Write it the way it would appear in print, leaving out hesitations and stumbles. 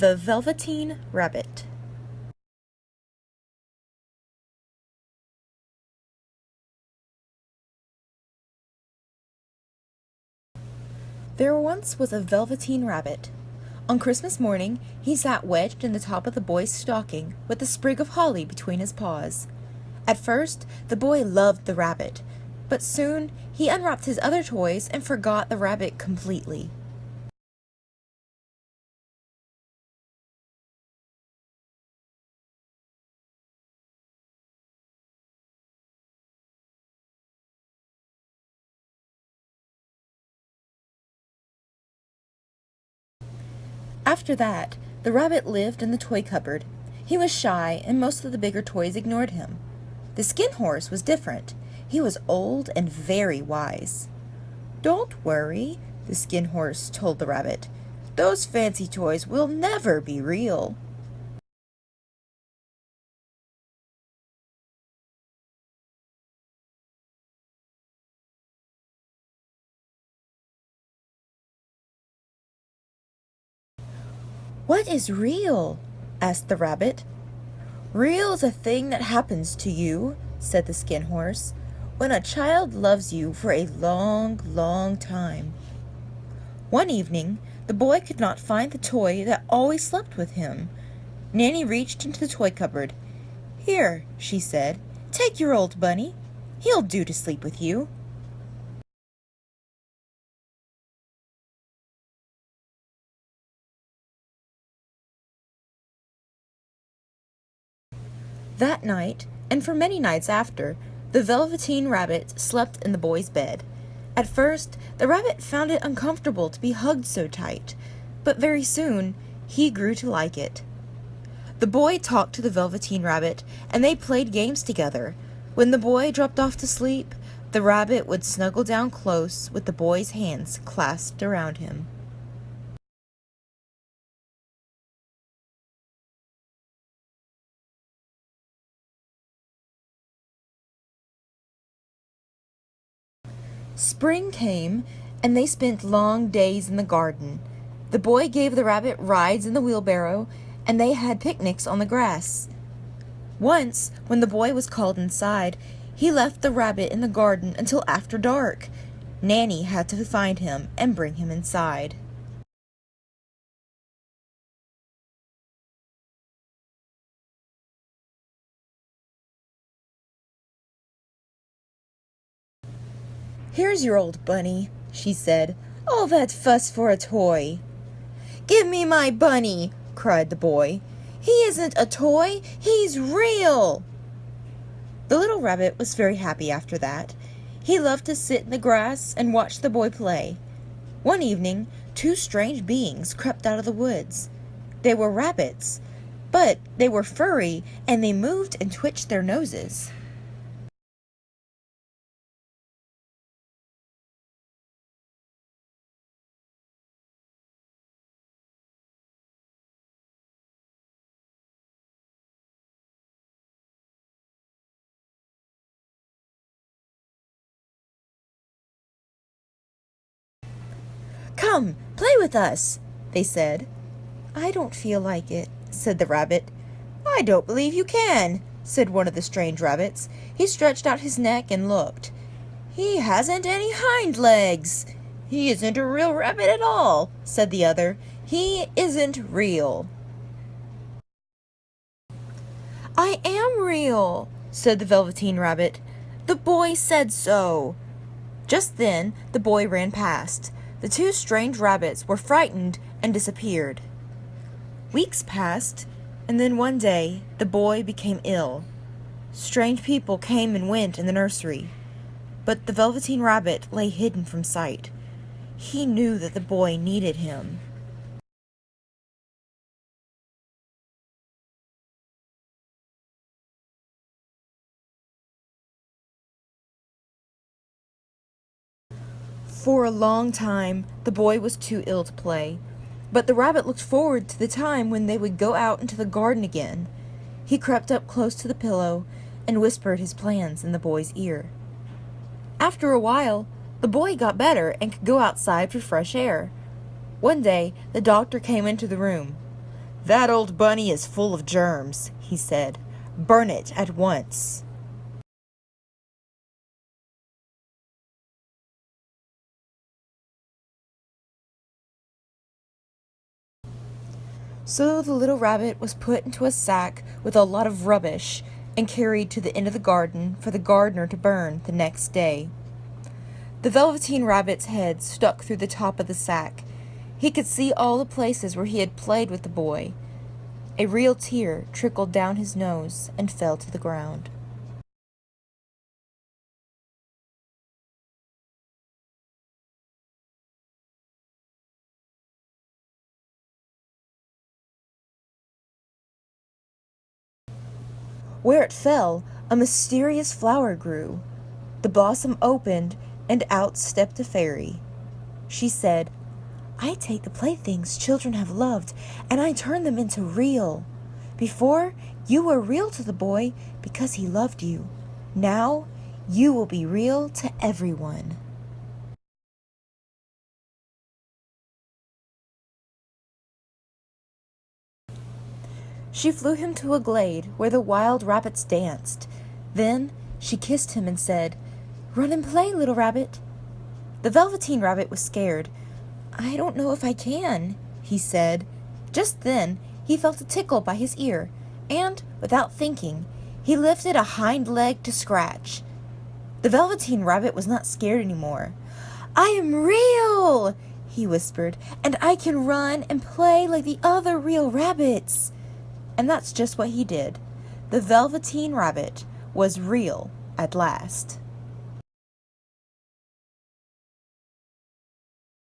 The Velveteen Rabbit. There once was a Velveteen Rabbit. On Christmas morning, he sat wedged in the top of the boy's stocking with a sprig of holly between his paws. At first, the boy loved the rabbit, but soon he unwrapped his other toys and forgot the rabbit completely. After that, the rabbit lived in the toy cupboard. He was shy, and most of the bigger toys ignored him. The skin horse was different. He was old and very wise. "Don't worry," the skin horse told the rabbit. "Those fancy toys will never be real." "What is real?" asked the rabbit. "Real is a thing that happens to you," said the skin horse, "when a child loves you for a long, long time." One evening, the boy could not find the toy that always slept with him. Nanny reached into the toy cupboard. "Here," she said, "take your old bunny. He'll do to sleep with you." That night, and for many nights after, the Velveteen Rabbit slept in the boy's bed. At first, the rabbit found it uncomfortable to be hugged so tight, but very soon he grew to like it. The boy talked to the Velveteen Rabbit, and they played games together. When the boy dropped off to sleep, the rabbit would snuggle down close with the boy's hands clasped around him. Spring came, and they spent long days in the garden. The boy gave the rabbit rides in the wheelbarrow, and they had picnics on the grass. Once, when the boy was called inside, he left the rabbit in the garden until after dark. Nanny had to find him and bring him inside. "Here's your old bunny," she said. "All that fuss for a toy." "Give me my bunny," cried the boy. "He isn't a toy, he's real." The little rabbit was very happy after that. He loved to sit in the grass and watch the boy play. One evening, two strange beings crept out of the woods. They were rabbits, but they were furry and they moved and twitched their noses. "Come, play with us," they said. "I don't feel like it," said the rabbit. "I don't believe you can," said one of the strange rabbits. He stretched out his neck and looked. "He hasn't any hind legs." "He isn't a real rabbit at all," said the other. "He isn't real." "I am real," said the Velveteen Rabbit. "The boy said so." Just then the boy ran past. The two strange rabbits were frightened and disappeared. Weeks passed, and then one day the boy became ill. Strange people came and went in the nursery, but the Velveteen Rabbit lay hidden from sight. He knew that the boy needed him. For a long time, the boy was too ill to play, but the rabbit looked forward to the time when they would go out into the garden again. He crept up close to the pillow and whispered his plans in the boy's ear. After a while, the boy got better and could go outside for fresh air. One day, the doctor came into the room. "That old bunny is full of germs," he said. "Burn it at once." So the little rabbit was put into a sack with a lot of rubbish and carried to the end of the garden for the gardener to burn the next day. The Velveteen Rabbit's head stuck through the top of the sack. He could see all the places where he had played with the boy. A real tear trickled down his nose and fell to the ground. Where it fell, a mysterious flower grew. The blossom opened, and out stepped a fairy. She said, "I take the playthings children have loved, and I turn them into real. Before, you were real to the boy because he loved you. Now, you will be real to everyone." She flew him to a glade where the wild rabbits danced. Then she kissed him and said, "Run and play, little rabbit." The Velveteen Rabbit was scared. "I don't know if I can," he said. Just then he felt a tickle by his ear, and, without thinking, he lifted a hind leg to scratch. The Velveteen Rabbit was not scared anymore. "I am real," he whispered, "and I can run and play like the other real rabbits." And that's just what he did. The Velveteen Rabbit was real at last.